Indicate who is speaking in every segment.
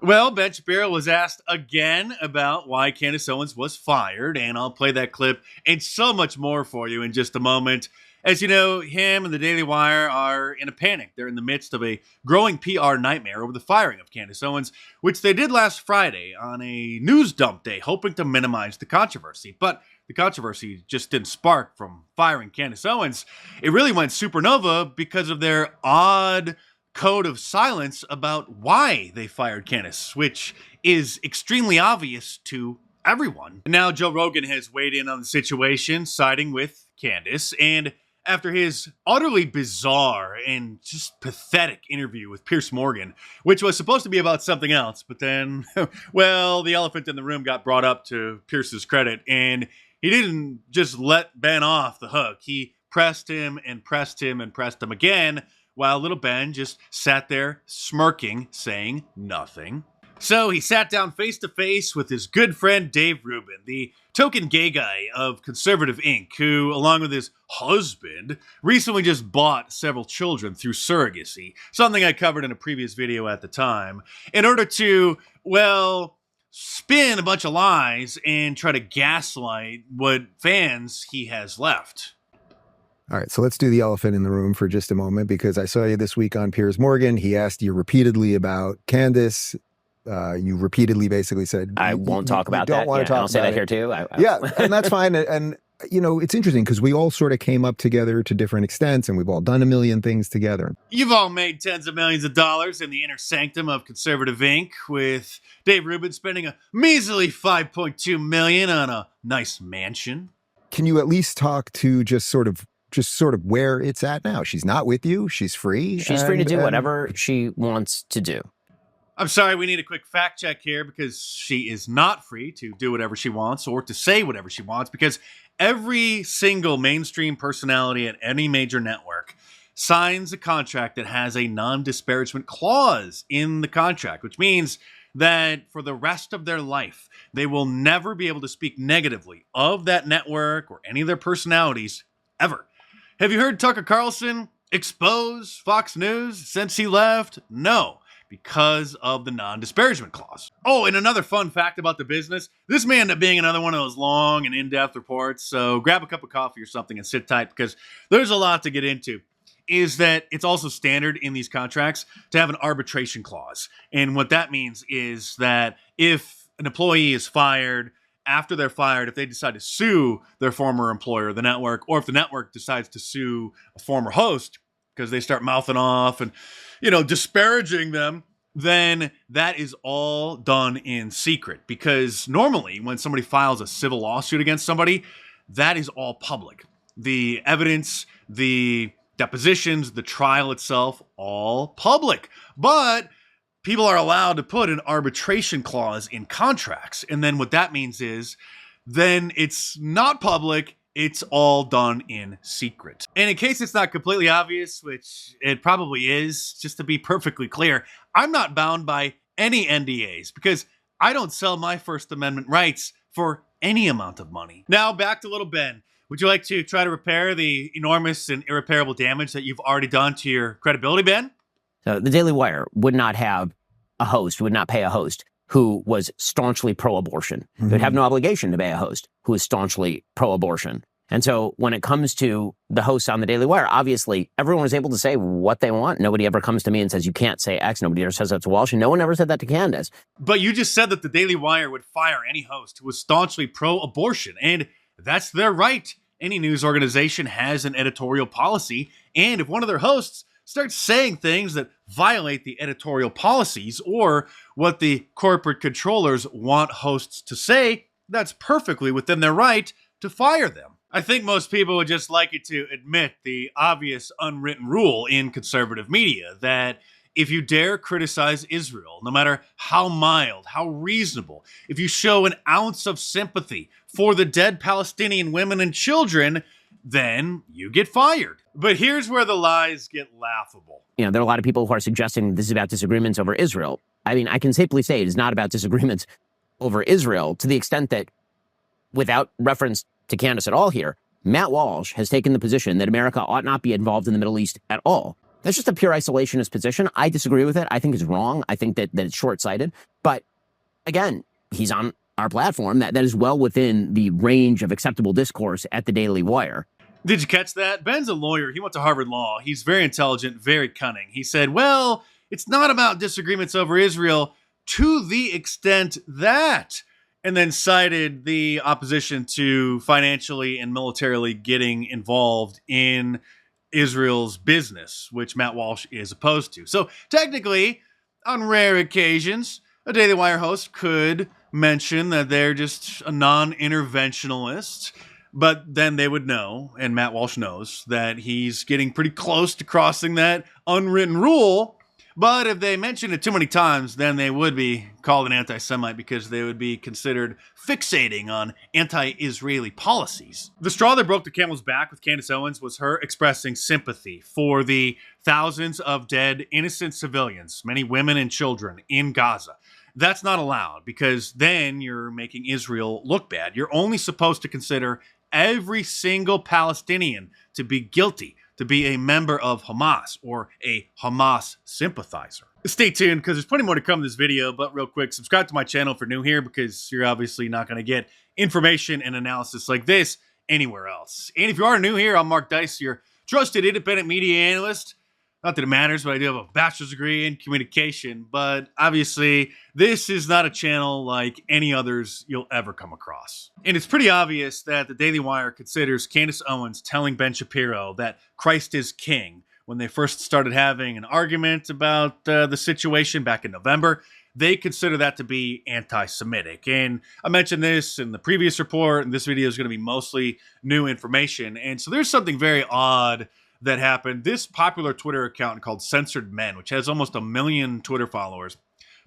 Speaker 1: Well, Ben Shapiro was asked again about why Candace Owens was fired, and I'll play that clip and so much more for you in just a moment. As you know, him and the Daily Wire are in a panic. They're in the midst of a growing PR nightmare over the firing of Candace Owens, which they did last Friday on a news dump day, hoping to minimize the controversy. But the controversy just didn't spark from firing Candace Owens. It really went supernova because of their odd code of silence about why they fired Candace, which is extremely obvious to everyone. Now, Joe Rogan has weighed in on the situation, siding with Candace, and after his utterly bizarre and just pathetic interview with Piers Morgan, which was supposed to be about something else, but then, well, the elephant in the room got brought up to Pierce's credit, and he didn't just let Ben off the hook. He pressed him and pressed him and pressed him again, while little Ben just sat there smirking, saying nothing. So he sat down face to face with his good friend Dave Rubin, the token gay guy of Conservative Inc., who, along with his husband, recently just bought several children through surrogacy, something I covered in a previous video at the time, in order to, well, spin a bunch of lies and try to gaslight what fans he has left.
Speaker 2: All right, so let's do the elephant in the room for just a moment, because I saw you this week on Piers Morgan. He asked you repeatedly about Candace. You repeatedly basically said,
Speaker 3: I won't talk about
Speaker 2: that.
Speaker 3: Don't want to talk. I'll say that here too.
Speaker 2: Yeah, and that's fine. And, you know, it's interesting because we all sort of came up together to different extents, and we've all done a million things together.
Speaker 1: You've all made tens of millions of dollars in the inner sanctum of Conservative Inc., with Dave Rubin spending a measly $5.2 million on a nice mansion.
Speaker 2: Can you at least talk to just sort of where it's at now? She's not with you. She's free.
Speaker 3: She's free to do whatever she wants to do.
Speaker 1: I'm sorry, we need a quick fact check here, because she is not free to do whatever she wants or to say whatever she wants, because every single mainstream personality at any major network signs a contract that has a non-disparagement clause in the contract, which means that for the rest of their life, they will never be able to speak negatively of that network or any of their personalities ever. Have you heard Tucker Carlson expose Fox News since he left? No, because of the non-disparagement clause. Oh, and another fun fact about the business, this may end up being another one of those long and in-depth reports, so grab a cup of coffee or something and sit tight, because there's a lot to get into, is that it's also standard in these contracts to have an arbitration clause. And what that means is that if an employee is fired, after they're fired, if they decide to sue their former employer, the network, or if the network decides to sue a former host because they start mouthing off and, you know, disparaging them, then that is all done in secret. Because normally when somebody files a civil lawsuit against somebody, that is all public. The evidence, the depositions, the trial itself, all public. But people are allowed to put an arbitration clause in contracts. And then what that means is then it's not public, it's all done in secret. And in case it's not completely obvious, which it probably is, just to be perfectly clear, I'm not bound by any NDAs because I don't sell my First Amendment rights for any amount of money. Now back to little Ben. Would you like to try to repair the enormous and irreparable damage that you've already done to your credibility, Ben?
Speaker 3: So the Daily Wire would not have a host, would not pay a host who was staunchly pro-abortion.
Speaker 2: Mm-hmm.
Speaker 3: They'd have no obligation to pay a host who is staunchly pro-abortion. And so when it comes to the hosts on the Daily Wire, obviously everyone is able to say what they want. Nobody ever comes to me and says, you can't say X. Nobody ever says that to Walsh. And no one ever said that to Candace.
Speaker 1: But you just said that the Daily Wire would fire any host who was staunchly pro-abortion. And that's their right. Any news organization has an editorial policy. And if one of their hosts starts saying things that violate the editorial policies or what the corporate controllers want hosts to say, that's perfectly within their right to fire them. I think most people would just like it to admit the obvious unwritten rule in conservative media that if you dare criticize Israel, no matter how mild, how reasonable, if you show an ounce of sympathy for the dead Palestinian women and children, then you get fired. But here's where the lies get laughable.
Speaker 3: You know, there are a lot of people who are suggesting this is about disagreements over Israel. I mean, I can safely say it is not about disagreements over Israel to the extent that, without reference to Candace at all here, Matt Walsh has taken the position that America ought not be involved in the Middle East at all. That's just a pure isolationist position. I disagree with it. I think it's wrong. I think that it's short-sighted. But again, he's on our platform. That is well within the range of acceptable discourse at the Daily Wire.
Speaker 1: Did you catch that? Ben's a lawyer. He went to Harvard Law. He's very intelligent, very cunning. He said, well, it's not about disagreements over Israel to the extent that, and then cited the opposition to financially and militarily getting involved in Israel's business, which Matt Walsh is opposed to. So technically, on rare occasions, a Daily Wire host could mention that they're just a non-interventionalist, but then they would know, and Matt Walsh knows, that he's getting pretty close to crossing that unwritten rule. But if they mention it too many times, then they would be called an anti-Semite because they would be considered fixating on anti-Israeli policies. The straw that broke the camel's back with Candace Owens was her expressing sympathy for the thousands of dead innocent civilians, many women and children, in Gaza. That's not allowed because then you're making Israel look bad. You're only supposed to consider every single Palestinian to be guilty, to be a member of Hamas or a Hamas sympathizer. Stay tuned because there's plenty more to come in this video, but real quick, subscribe to my channel if you're new here because you're obviously not going to get information and analysis like this anywhere else. And if you are new here, I'm Mark Dice, your trusted independent media analyst. Not that it matters, but I do have a bachelor's degree in communication. But obviously, this is not a channel like any others you'll ever come across. And it's pretty obvious that the Daily Wire considers Candace Owens telling Ben Shapiro that Christ is king when they first started having an argument about the situation back in November. They consider that to be anti-Semitic. And I mentioned this in the previous report, and this video is going to be mostly new information. And so there's something very odd that happened. This popular Twitter account called Censored Men, which has almost 1 million Twitter followers,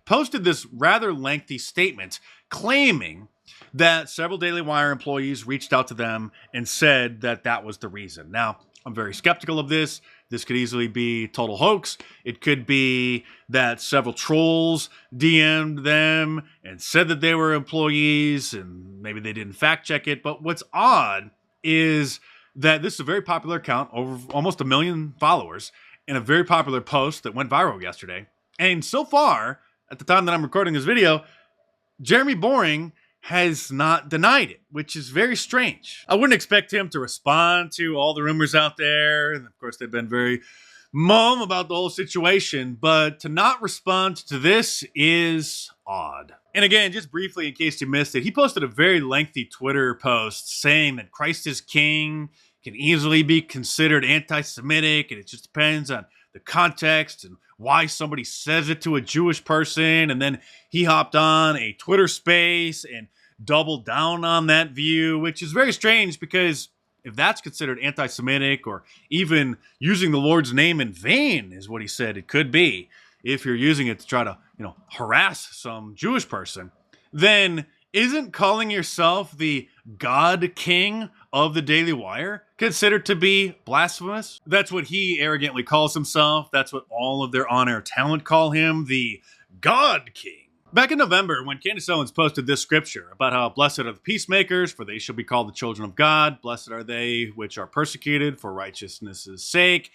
Speaker 1: posted this rather lengthy statement claiming that several Daily Wire employees reached out to them and said that that was the reason. Now, I'm very skeptical of this. This could easily be total hoax. It could be that several trolls DM'd them and said that they were employees and maybe they didn't fact check it. But what's odd is that this is a very popular account, over almost 1 million followers, and a very popular post that went viral yesterday. And so far, at the time that I'm recording this video, Jeremy Boring has not denied it, which is very strange. I wouldn't expect him to respond to all the rumors out there. And of course, they've been very mum about the whole situation, but to not respond to this is odd. And again, just briefly, in case you missed it, he posted a very lengthy Twitter post saying that Christ is king can easily be considered anti-Semitic, and it just depends on the context and why somebody says it to a Jewish person. And then he hopped on a Twitter space and doubled down on that view, which is very strange because if that's considered anti-Semitic or even using the Lord's name in vain is what he said it could be, if you're using it to try to, harass some Jewish person, then isn't calling yourself the God King of the Daily Wire considered to be blasphemous? That's what he arrogantly calls himself. That's what all of their on-air talent call him, the God King. Back in November, when Candace Owens posted this scripture about how blessed are the peacemakers, for they shall be called the children of God. Blessed are they which are persecuted for righteousness' sake.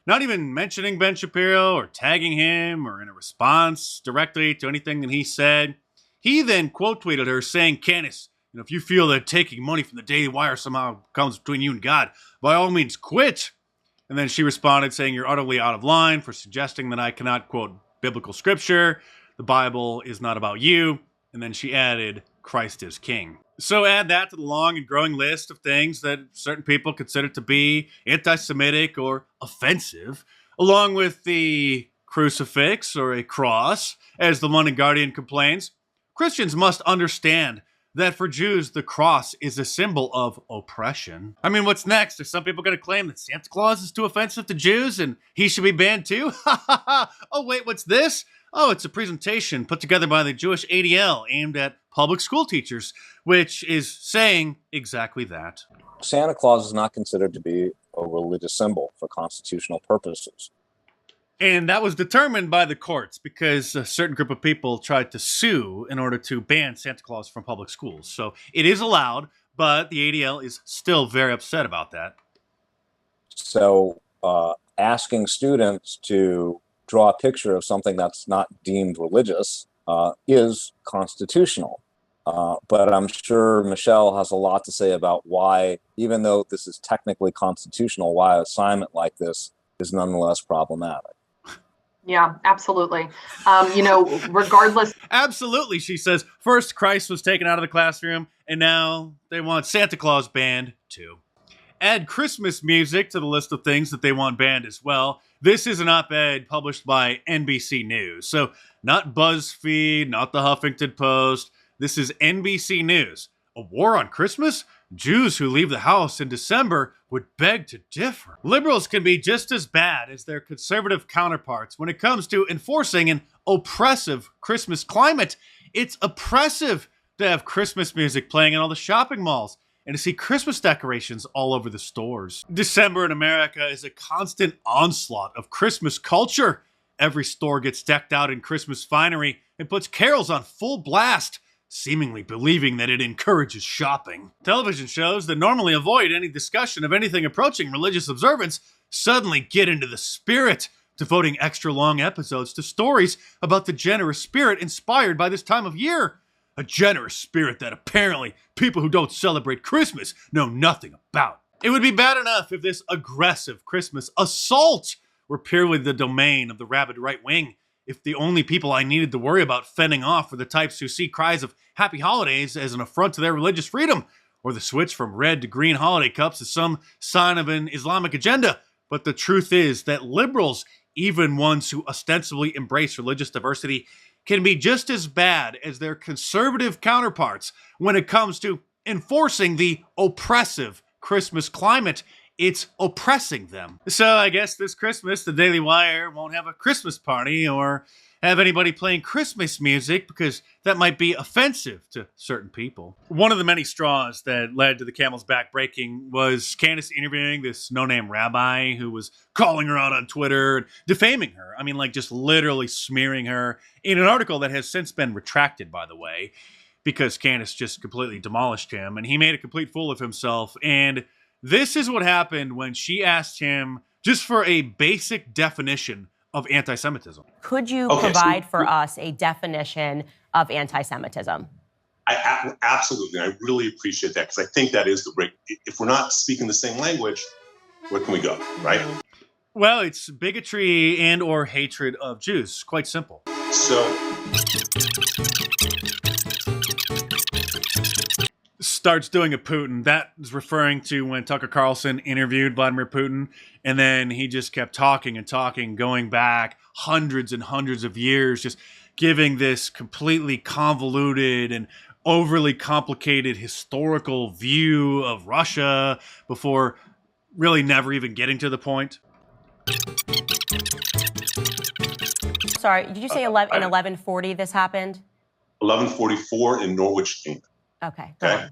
Speaker 1: Not even mentioning Ben Shapiro or tagging him or in a response directly to anything that he said. He then quote tweeted her saying, Candace, if you feel that taking money from the Daily Wire somehow comes between you and God, by all means quit. And then she responded saying, you're utterly out of line for suggesting that I cannot quote biblical scripture. The Bible is not about you. And then she added, Christ is king. So add that to the long and growing list of things that certain people consider to be anti-Semitic or offensive, along with the crucifix or a cross, as the London Guardian complains. Christians must understand that for Jews, the cross is a symbol of oppression. I mean, what's next? Are some people going to claim that Santa Claus is too offensive to Jews and he should be banned too? Oh, wait, what's this? Oh, it's a presentation put together by the Jewish ADL aimed at public school teachers, which is saying exactly that.
Speaker 4: Santa Claus is not considered to be a religious symbol for constitutional purposes.
Speaker 1: And that was determined by the courts because a certain group of people tried to sue in order to ban Santa Claus from public schools. So it is allowed, but the ADL is still very upset about that.
Speaker 4: So asking students to draw a picture of something that's not deemed religious is constitutional. But I'm sure Michelle has a lot to say about why, even though this is technically constitutional, why an assignment like this is nonetheless problematic.
Speaker 5: Yeah, absolutely. Regardless.
Speaker 1: Absolutely, she says. First, Christ was taken out of the classroom, and now they want Santa Claus banned too. Add Christmas music to the list of things that they want banned as well. This is an op-ed published by NBC News. So not BuzzFeed, not the Huffington Post. This is NBC News. A war on Christmas? Jews who leave the house in December would beg to differ. Liberals can be just as bad as their conservative counterparts when it comes to enforcing an oppressive Christmas climate. It's oppressive to have Christmas music playing in all the shopping malls and to see Christmas decorations all over the stores. December in America is a constant onslaught of Christmas culture. Every store gets decked out in Christmas finery and puts carols on full blast, seemingly believing that it encourages shopping. Television shows that normally avoid any discussion of anything approaching religious observance suddenly get into the spirit, devoting extra long episodes to stories about the generous spirit inspired by this time of year. A generous spirit that apparently people who don't celebrate Christmas know nothing about. It would be bad enough if this aggressive Christmas assault were purely the domain of the rabid right wing. If the only people I needed to worry about fending off were the types who see cries of happy holidays as an affront to their religious freedom, or the switch from red to green holiday cups as some sign of an Islamic agenda. But the truth is that liberals, even ones who ostensibly embrace religious diversity, can be just as bad as their conservative counterparts when it comes to enforcing the oppressive Christmas climate. It's oppressing them. So I guess this Christmas, the Daily Wire won't have a Christmas party or have anybody playing Christmas music because that might be offensive to certain people. One of the many straws that led to the camel's back breaking was Candace interviewing this no-name rabbi who was calling her out on Twitter and defaming her. I mean, like just literally smearing her in an article that has since been retracted, by the way, because Candace just completely demolished him and he made a complete fool of himself. And this is what happened when she asked him just for a basic definition of anti-Semitism.
Speaker 6: Could you provide for us a definition of anti-Semitism?
Speaker 7: Absolutely. I really appreciate that because I think that is the break. If we're not speaking the same language, where can we go, right?
Speaker 1: Well, it's bigotry and or hatred of Jews. Quite simple.
Speaker 7: So
Speaker 1: starts doing a Putin. That is referring to when Tucker Carlson interviewed Vladimir Putin, and then he just kept talking and talking, going back hundreds and hundreds of years, just giving this completely convoluted and overly complicated historical view of Russia before really never even getting to the point.
Speaker 6: Sorry, did you say in 1140 this happened?
Speaker 7: 1144 in Norwich, England.
Speaker 6: Okay, go on.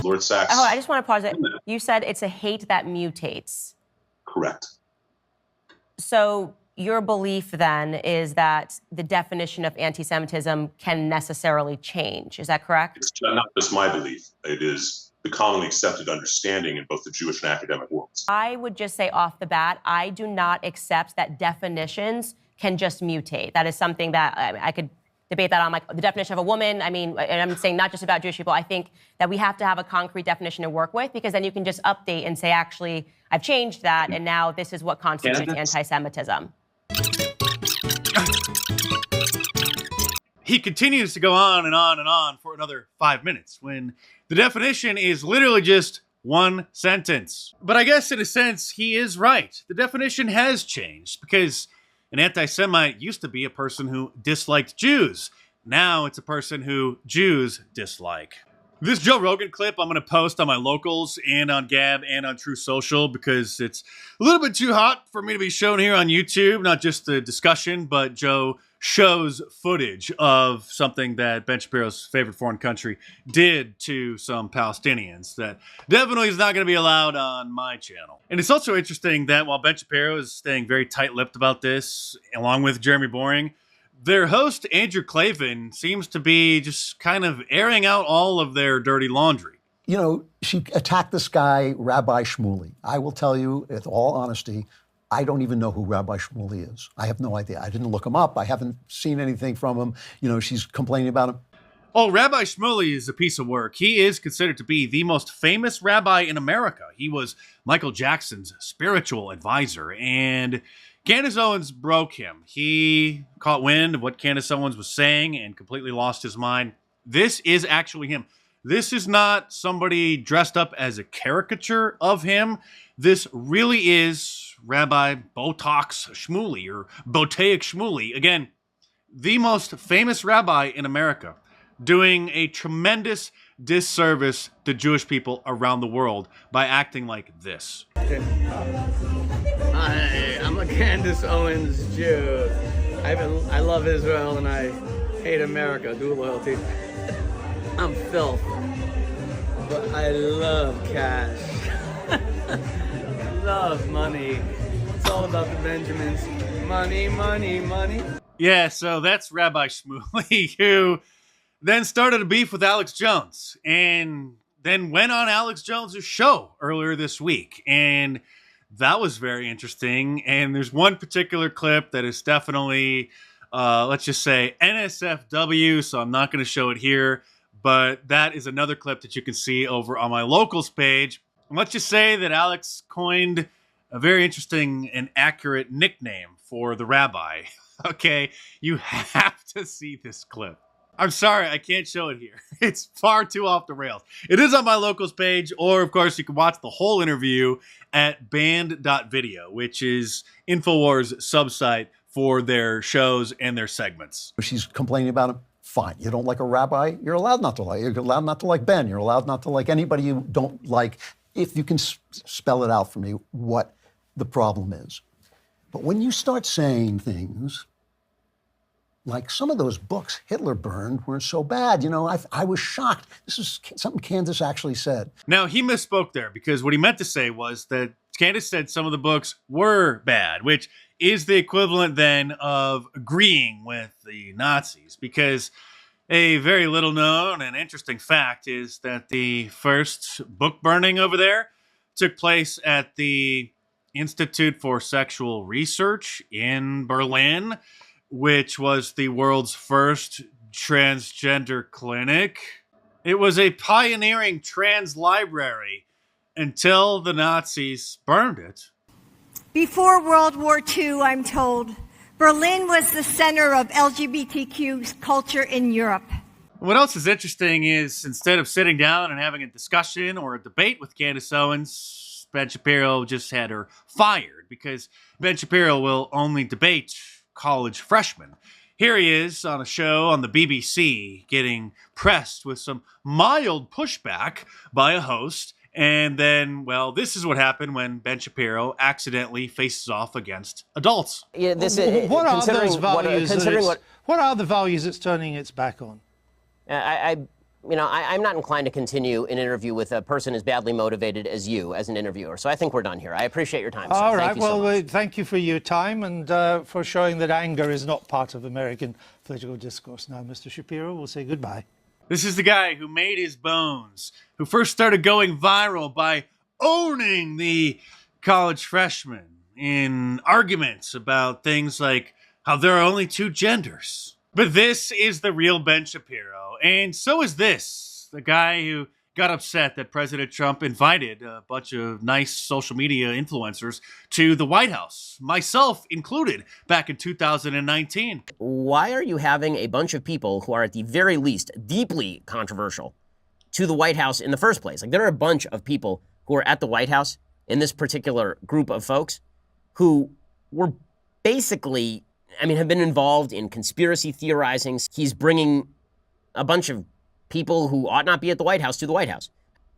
Speaker 7: Lord Sachs.
Speaker 6: Oh, I just want to pause it. You said it's a hate that mutates.
Speaker 7: Correct.
Speaker 6: So your belief then is that the definition of anti-Semitism can necessarily change. Is that correct?
Speaker 7: It's not just my belief. It is the commonly accepted understanding in both the Jewish and academic worlds.
Speaker 6: I would just say off the bat, I do not accept that definitions can just mutate. That is something that I could debate that on, like the definition of a woman. I mean, and I'm saying not just about Jewish people. I think that we have to have a concrete definition to work with because then you can just update and say, actually, I've changed that, and now this is what constitutes anti-Semitism.
Speaker 1: He continues to go on and on and on for another 5 minutes when the definition is literally just one sentence. But I guess in a sense, he is right. The definition has changed because an anti-Semite used to be a person who disliked Jews. Now it's a person who Jews dislike. This Joe Rogan clip I'm going to post on my locals and on Gab and on True Social because it's a little bit too hot for me to be shown here on YouTube. Not just the discussion, but Joe shows footage of something that Ben Shapiro's favorite foreign country did to some Palestinians that definitely is not going to be allowed on my channel. And it's also interesting that while Ben Shapiro is staying very tight-lipped about this, along with Jeremy Boring, their host, Andrew Klavan, seems to be just kind of airing out all of their dirty laundry.
Speaker 8: she attacked this guy, Rabbi Shmuley. I will tell you, with all honesty, I don't even know who Rabbi Shmuley is. I have no idea. I didn't look him up. I haven't seen anything from him. She's complaining about him.
Speaker 1: Oh, Rabbi Shmuley is a piece of work. He is considered to be the most famous rabbi in America. He was Michael Jackson's spiritual advisor, and Candace Owens broke him. He caught wind of what Candace Owens was saying and completely lost his mind. This is actually him. This is not somebody dressed up as a caricature of him. This really is Rabbi Botox Shmuley, or Botaic Shmuley. Again, the most famous rabbi in America, doing a tremendous disservice to Jewish people around the world by acting like this.
Speaker 9: Hi, I'm a Candace Owens Jew. I love Israel and I hate America. Dual loyalty. I'm filth, but I love cash. Love money. It's all about the Benjamins. Money, money, money.
Speaker 1: Yeah, so that's Rabbi Shmuley, who then started a beef with Alex Jones, and then went on Alex Jones' show earlier this week. And that was very interesting. And there's one particular clip that is definitely, let's just say, NSFW, so I'm not going to show it here. But that is another clip that you can see over on my locals page. Let's just say that Alex coined a very interesting and accurate nickname for the rabbi. Okay, you have to see this clip. I'm sorry, I can't show it here. It's far too off the rails. It is on my locals page, or of course you can watch the whole interview at band.video, which is InfoWars' subsite for their shows and their segments.
Speaker 8: She's complaining about him. Fine. You don't like a rabbi? You're allowed not to like. You're allowed not to like Ben. You're allowed not to like anybody you don't like, if you can spell it out for me what the problem is. But when you start saying things like some of those books Hitler burned weren't so bad, I was shocked. This is something Candace actually said.
Speaker 1: Now, he misspoke there, because what he meant to say was that Candace said some of the books were bad, which is the equivalent then of agreeing with the Nazis, because a very little known and interesting fact is that the first book burning over there took place at the Institute for Sexual Research in Berlin, which was the world's first transgender clinic. It was a pioneering trans library until the Nazis burned it.
Speaker 10: Before World War II, I'm told, Berlin was the center of LGBTQ culture in Europe.
Speaker 1: What else is interesting is, instead of sitting down and having a discussion or a debate with Candace Owens, Ben Shapiro just had her fired, because Ben Shapiro will only debate college freshmen. Here he is on a show on the BBC getting pressed with some mild pushback by a host. And then, well, this is what happened when Ben Shapiro accidentally faces off against adults.
Speaker 3: Yeah,
Speaker 11: what are those values? What are the values it's turning its back on?
Speaker 3: I'm not inclined to continue an interview with a person as badly motivated as you as an interviewer. So I think we're done here. I appreciate your time, sir.
Speaker 11: All right. Well, thank you for your time and for showing that anger is not part of American political discourse. Now, Mr. Shapiro, we'll say goodbye.
Speaker 1: This is the guy who made his bones, who first started going viral by owning the college freshmen in arguments about things like how there are only two genders. But this is the real Ben Shapiro. And so is this, the guy who got upset that President Trump invited a bunch of nice social media influencers to the White House, myself included, back in 2019.
Speaker 3: Why are you having a bunch of people who are at the very least deeply controversial to the White House in the first place? Like, there are a bunch of people who are at the White House in this particular group of folks who were basically, have been involved in conspiracy theorizing. He's bringing a bunch of people who ought not be at the White House to the White House.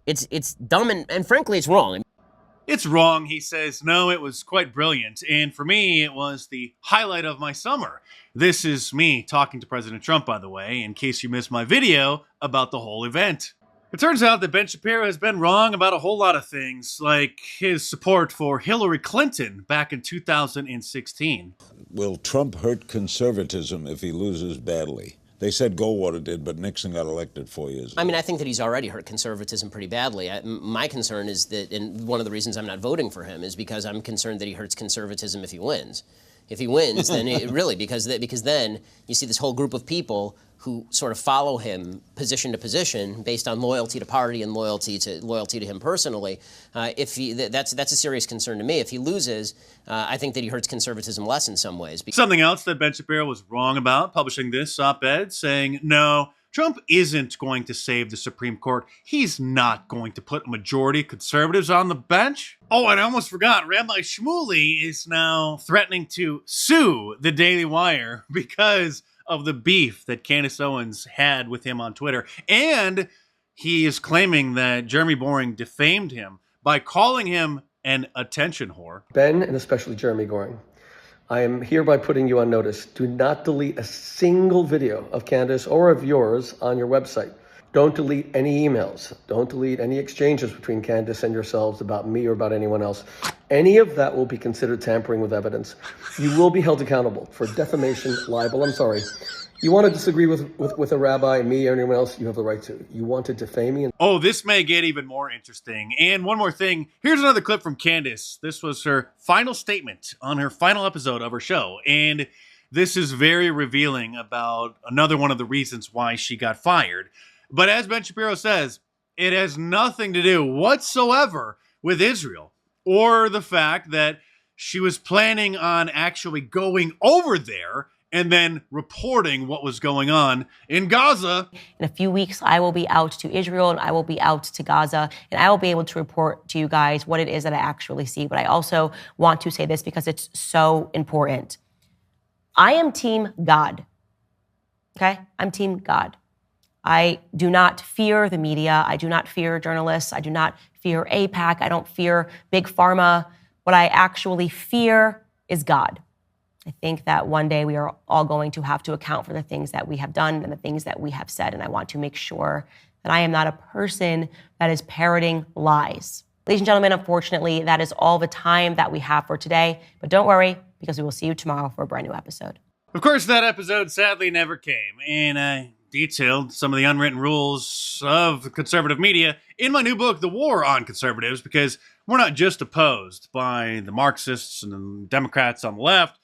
Speaker 3: It's dumb and frankly, it's wrong.
Speaker 1: It's wrong, he says. No, it was quite brilliant. And for me, it was the highlight of my summer. This is me talking to President Trump, by the way, in case you missed my video about the whole event. It turns out that Ben Shapiro has been wrong about a whole lot of things, like his support for Hillary Clinton back in 2016.
Speaker 12: Will Trump hurt conservatism if he loses badly? They said Goldwater did, but Nixon got elected 4 years ago.
Speaker 3: I mean, I think that he's already hurt conservatism pretty badly. My concern is that, and one of the reasons I'm not voting for him is because I'm concerned that he hurts conservatism if he wins. If he wins, then because then you see this whole group of people who sort of follow him position to position based on loyalty to party and loyalty to him personally. That's a serious concern to me. If he loses, I think that he hurts conservatism less in some ways.
Speaker 1: Something else that Ben Shapiro was wrong about, publishing this op-ed saying, no, Trump isn't going to save the Supreme Court. He's not going to put a majority of conservatives on the bench. Oh, and I almost forgot, Rabbi Shmuley is now threatening to sue the Daily Wire because of the beef that Candace Owens had with him on Twitter. And he is claiming that Jeremy Boring defamed him by calling him an attention whore.
Speaker 13: Ben, and especially Jeremy Boring, I am hereby putting you on notice. Do not delete a single video of Candace or of yours on your website. Don't delete any emails. Don't delete any exchanges between Candace and yourselves about me or about anyone else. Any of that will be considered tampering with evidence. You will be held accountable for defamation, libel. I'm sorry. You want to disagree with a rabbi, me, or anyone else, you have the right to. You want to defame me.
Speaker 1: Oh, this may get even more interesting. And one more thing. Here's another clip from Candace. This was her final statement on her final episode of her show. And this is very revealing about another one of the reasons why she got fired. But as Ben Shapiro says, it has nothing to do whatsoever with Israel or the fact that she was planning on actually going over there and then reporting what was going on in Gaza.
Speaker 6: In a few weeks, I will be out to Israel and I will be out to Gaza, and I will be able to report to you guys what it is that I actually see. But I also want to say this because it's so important. I am Team God. Okay? I'm Team God. I do not fear the media. I do not fear journalists. I do not fear AIPAC. I don't fear Big Pharma. What I actually fear is God. I think that one day we are all going to have to account for the things that we have done and the things that we have said, and I want to make sure that I am not a person that is parroting lies. Ladies and gentlemen, unfortunately, that is all the time that we have for today, but don't worry, because we will see you tomorrow for a brand new episode.
Speaker 1: Of course, that episode sadly never came, and I detailed some of the unwritten rules of conservative media in my new book, The War on Conservatives, because we're not just opposed by the Marxists and the Democrats on the left.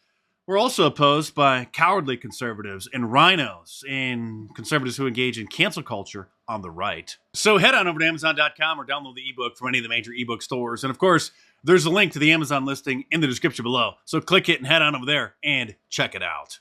Speaker 1: We're also opposed by cowardly conservatives and rhinos and conservatives who engage in cancel culture on the right. So head on over to Amazon.com or download the ebook from any of the major ebook stores. And of course, there's a link to the Amazon listing in the description below. So click it and head on over there and check it out.